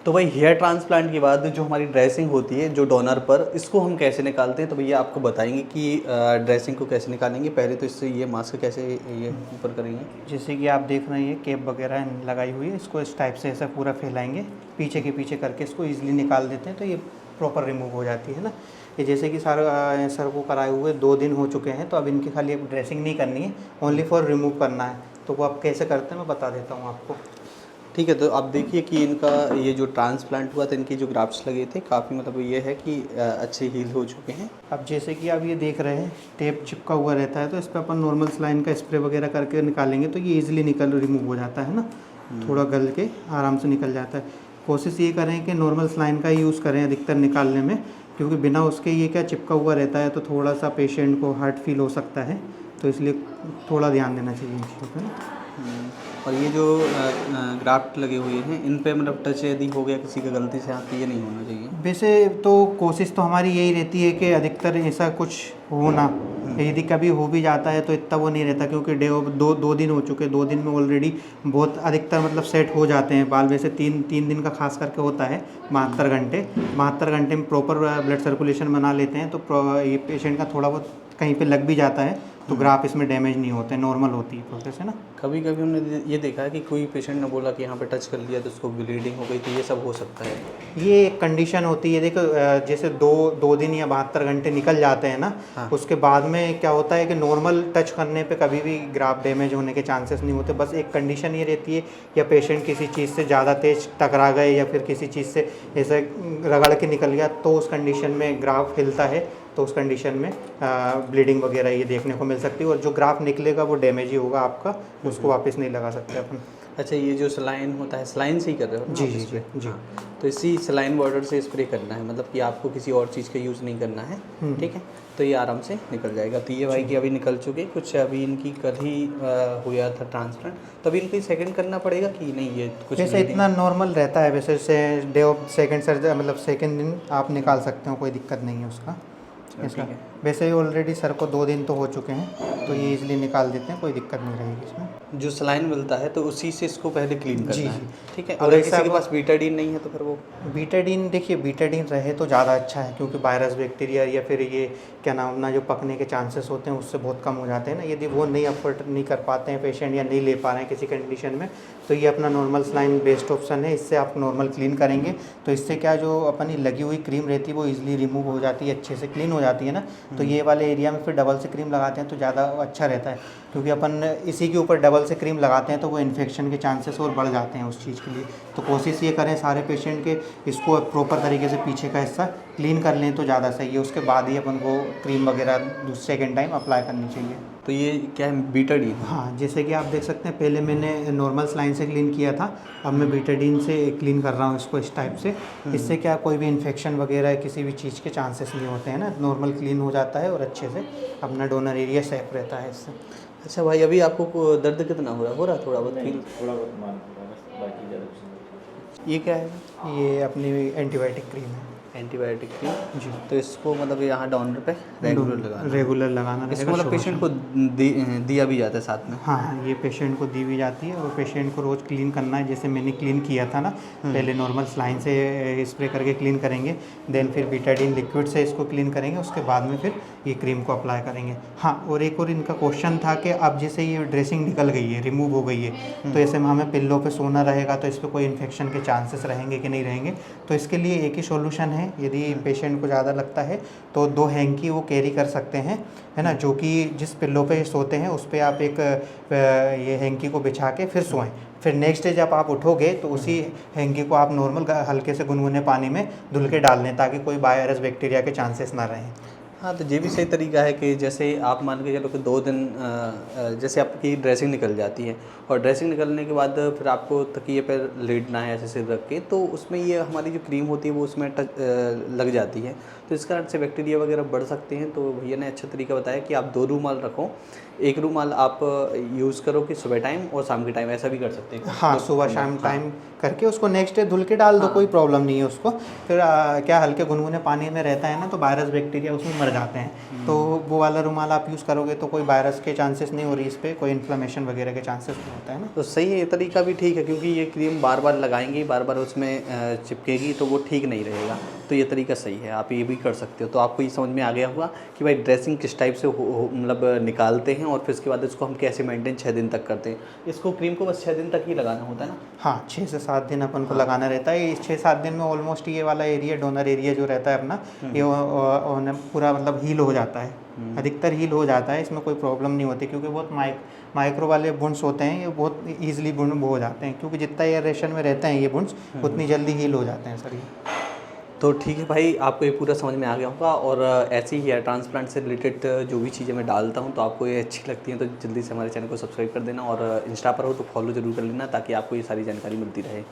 तो भाई hair transplant के बाद जो हमारी ड्रेसिंग होती है जो डोनर पर, इसको हम कैसे निकालते हैं? तो भैया आपको बताएंगे कि ड्रेसिंग को कैसे निकालेंगे। पहले तो इससे ये मास्क कैसे ये ऊपर करेंगे। जैसे कि आप देख रहे हैं कैप वगैरह लगाई हुई है, इसको इस टाइप से ऐसा पूरा फैलाएंगे, पीछे के पीछे करके इसको ईजिली निकाल देते हैं तो ये प्रॉपर रिमूव हो जाती है ना। ये जैसे कि सर को कराए हुए 2 दिन हो चुके हैं, तो अब इनकी खाली अब ड्रेसिंग नहीं करनी है, ओनली फॉर रिमूव करना है। तो वो आप कैसे करते हैं मैं बता देता हूँ आपको। ठीक है, तो आप देखिए कि इनका ये जो ट्रांसप्लांट हुआ था, इनकी जो ग्राफ्ट्स लगे थे काफ़ी मतलब ये है कि अच्छे हील हो चुके हैं। अब जैसे कि आप ये देख रहे हैं टेप चिपका हुआ रहता है, तो इस पर अपन नॉर्मल सलाइन का स्प्रे वगैरह करके निकालेंगे तो ये इजीली रिमूव हो जाता है ना, थोड़ा गल के आराम से निकल जाता है। कोशिश ये करें कि नॉर्मल सलाइन का ही यूज़ करें अधिकतर निकालने में, क्योंकि बिना उसके ये क्या चिपका हुआ रहता है तो थोड़ा सा पेशेंट को हार्ड फील हो सकता है, तो इसलिए थोड़ा ध्यान देना चाहिए इन चीज़ों पर। और ये जो ग्राफ्ट लगे हुए हैं इन पे मतलब टच यदि हो गया किसी का गलती से हाथ, तो ये नहीं होना चाहिए। वैसे तो कोशिश तो हमारी यही रहती है कि अधिकतर ऐसा कुछ हो ना, यदि कभी हो भी जाता है तो इतना वो नहीं रहता, क्योंकि दो दिन हो चुके, 2 दिन में ऑलरेडी बहुत अधिकतर मतलब सेट हो जाते हैं बाल। वैसे 3 दिन का खास करके होता है 72 घंटे में प्रॉपर ब्लड सर्कुलेशन बना लेते हैं, तो ये पेशेंट का थोड़ा बहुत कहीं पे लग भी जाता है तो ग्राफ इसमें डैमेज नहीं होते, नॉर्मल होती है प्रोसेस है ना। कभी कभी हमने ये देखा है कि कोई पेशेंट ने बोला कि यहाँ पे टच कर लिया तो उसको ब्लीडिंग हो गई, तो ये सब हो सकता है। ये एक कंडीशन होती है, देखो जैसे 2 दिन या 72 घंटे निकल जाते हैं ना, हाँ। उसके बाद में क्या होता है कि नॉर्मल टच करने पे कभी भी ग्राफ डैमेज होने के चांसेस नहीं होते। बस एक कंडीशन ये रहती है, या पेशेंट किसी चीज़ से ज़्यादा तेज टकरा गए या फिर किसी चीज़ से ऐसे रगड़ के निकल गया, तो उस कंडीशन में ग्राफ हिलता है, तो उस कंडीशन में ब्लीडिंग वगैरह ये देखने को मिल सकती है, और जो ग्राफ निकलेगा वो डैमेज ही होगा आपका, उसको वापस नहीं लगा सकते अपन। अच्छा, ये जो सलाइन होता है, सलाइन से ही कर रहे हो ना जी आप जी इस पे? जी जी। हाँ। तो इसी सलाइन बॉर्डर से स्प्रे करना है, मतलब कि आपको किसी और चीज़ का यूज़ नहीं करना है। ठीक है, तो ये आराम से निकल जाएगा। तो ये भाई की अभी निकल चुके, कुछ अभी इनकी कल ही हुआ था ट्रांसप्लांट, तो अभी इनको सेकंड करना पड़ेगा कि नहीं? ये कुछ वैसे इतना नॉर्मल रहता है, वैसे से डे ऑफ सेकंड सर्जरी मतलब सेकंड दिन आप निकाल सकते हो, कोई दिक्कत नहीं है उसका। इसका वैसे ही ऑलरेडी सर को 2 दिन तो हो चुके हैं, तो ये इजीली निकाल देते हैं, कोई दिक्कत नहीं रहेगी इसमें। जो सलाइन मिलता है तो उसी से इसको पहले क्लीन करना जी है। जी। ठीक है, अगर अगर किसी के पास बीटाडीन नहीं है तो फिर वो बीटाडीन, देखिए बीटाडीन रहे तो ज़्यादा अच्छा है, क्योंकि वायरस बैक्टीरिया या फिर ये क्या नाम ना जो पकने के चांसेस होते हैं उससे बहुत कम हो जाते हैं ना। यदि वो नहीं अफोर्ड नहीं कर पाते हैं पेशेंट या नहीं ले पा रहे हैं किसी कंडीशन में, तो ये अपना नॉर्मल सलाइन बेस्ट ऑप्शन है। इससे आप नॉर्मल क्लीन करेंगे तो इससे क्या जो अपनी लगी हुई क्रीम रहती है वो ईजिली रिमूव हो जाती है, अच्छे से क्लीन हो जाती है ना। तो ये वाले एरिया में फिर डबल से क्रीम लगाते हैं तो ज़्यादा अच्छा रहता है, क्योंकि अपन इसी के ऊपर डबल से क्रीम लगाते हैं तो वो इन्फेक्शन के चांसेस और बढ़ जाते हैं उस चीज़ के लिए। तो कोशिश ये करें सारे पेशेंट के इसको प्रॉपर तरीके से पीछे का हिस्सा क्लीन कर लें तो ज़्यादा सही है, उसके बाद ही अपन को क्रीम वगैरह सेकेंड टाइम अप्लाई करनी चाहिए। तो ये क्या है, बीटाडीन? हाँ, जैसे कि आप देख सकते हैं पहले मैंने नॉर्मल सलाइन से क्लीन किया था, अब मैं बीटाडीन से क्लीन कर रहा हूँ इसको इस टाइप से। इससे क्या कोई भी इन्फेक्शन वगैरह किसी भी चीज़ के चांसेस नहीं होते हैं ना, नॉर्मल क्लीन हो जाता है और अच्छे से अपना डोनर एरिया सेफ रहता है इससे। अच्छा भाई, अभी आपको दर्द कितना हो रहा है? थोड़ा बहुत फील? थोड़ा बहुत मान बस, बाकी ज़्यादा कुछ नहीं। ये क्या है? ये अपनी एंटीबायोटिक क्रीम है। एंटीबायोटिक क्रीम जी। तो इसको मतलब यहाँ डाउनर पे रेगुलर लगाना इसको रहेगा। मतलब पेशेंट को दिया भी जाता है साथ में? हाँ, ये पेशेंट को दी भी जाती है और पेशेंट को रोज़ क्लीन करना है, जैसे मैंने क्लीन किया था ना। पहले नॉर्मल सलाइन से स्प्रे करके क्लीन करेंगे, देन फिर बीटाडीन लिक्विड से इसको क्लीन करेंगे, उसके बाद में फिर ये क्रीम को अप्लाई करेंगे। हाँ, और एक और इनका क्वेश्चन था कि अब जैसे ये ड्रेसिंग निकल गई है, रिमूव हो गई है, तो ऐसे में हमें पिल्लों पे सोना रहेगा तो इस पर कोई इन्फेक्शन के चांसेस रहेंगे कि नहीं रहेंगे। तो इसके लिए एक ही सॉल्यूशन है, यदि पेशेंट को ज़्यादा लगता है तो 2 हैंकी वो कैरी कर सकते हैं, है ना, जो कि जिस पिल्लों पे सोते हैं उस पर आप एक ये हैंकी को बिछा के फिर सोएं। फिर नेक्स्ट डे जब आप उठोगे तो उसी हैंकी को आप नॉर्मल हल्के से गुनगुने पानी में धुल के डाल लें, ताकि कोई वायरस बैक्टीरिया के चांसेस ना रहें। हाँ, तो ये भी सही तरीका है कि जैसे आप मान के चलो कि 2 दिन जैसे आपकी ड्रेसिंग निकल जाती है और ड्रेसिंग निकलने के बाद फिर आपको तकिए पर लेटना है ऐसे सिर रख के, तो उसमें ये हमारी जो क्रीम होती है वो उसमें टच लग जाती है, तो इस कारण से बैक्टीरिया वगैरह बढ़ सकते हैं। तो भैया ने अच्छा तरीका बताया कि आप 2 रूमाल रखो, एक रूमाल आप यूज़ करो कि सुबह टाइम और शाम के टाइम, ऐसा भी कर सकते हैं। हाँ, सुबह शाम टाइम करके उसको नेक्स्ट डे धुल के डाल दो, कोई प्रॉब्लम नहीं है उसको। फिर क्या हल्के गुनगुने पानी में रहता है ना, तो वायरस बैक्टीरिया उसमें मर जाते हैं। तो वो वाला रुमाल आप यूज़ करोगे तो कोई वायरस के चांसेस नहीं हो रही, इस पर कोई इन्फ्लेमेशन वगैरह के चांसेस नहीं होता है ना। तो सही है, ये तरीका भी ठीक है, क्योंकि ये क्रीम बार बार लगाएंगे, बार बार उसमें चिपकेगी तो वो ठीक नहीं रहेगा। तो ये तरीका सही है, आप ये भी कर सकते हो। तो आपको ये समझ में आ गया होगा कि भाई ड्रेसिंग किस टाइप से मतलब निकालते हैं, और फिर उसके बाद इसको हम कैसे मेंटेन 6 दिन तक करते हैं। इसको क्रीम को बस 6 दिन तक ही लगाना होता है ना। हाँ, 6 से 7 दिन अपन को लगाना रहता है। इस 6-7 दिन में ऑलमोस्ट ये वाला एरिया, डोनर एरिया जो रहता है अपना, ये पूरा मतलब हील हो जाता है, अधिकतर हील हो जाता है। इसमें कोई प्रॉब्लम नहीं होती, क्योंकि बहुत माइक्रो वाले बुंड्स होते हैं, ये बहुत ईजिली बुंड हो जाते हैं, क्योंकि जितना एयरेशन में रहते हैं ये बुंड्स उतनी जल्दी हील हो जाते हैं सर ये। तो ठीक है भाई, आपको ये पूरा समझ में आ गया होगा। और ऐसी ही हेयर ट्रांसप्लांट से रिलेटेड जो भी चीज़ें मैं डालता हूँ तो आपको ये अच्छी लगती हैं तो जल्दी से हमारे चैनल को सब्सक्राइब कर देना, और इंस्टा पर हो तो फॉलो जरूर कर लेना, ताकि आपको ये सारी जानकारी मिलती रहे।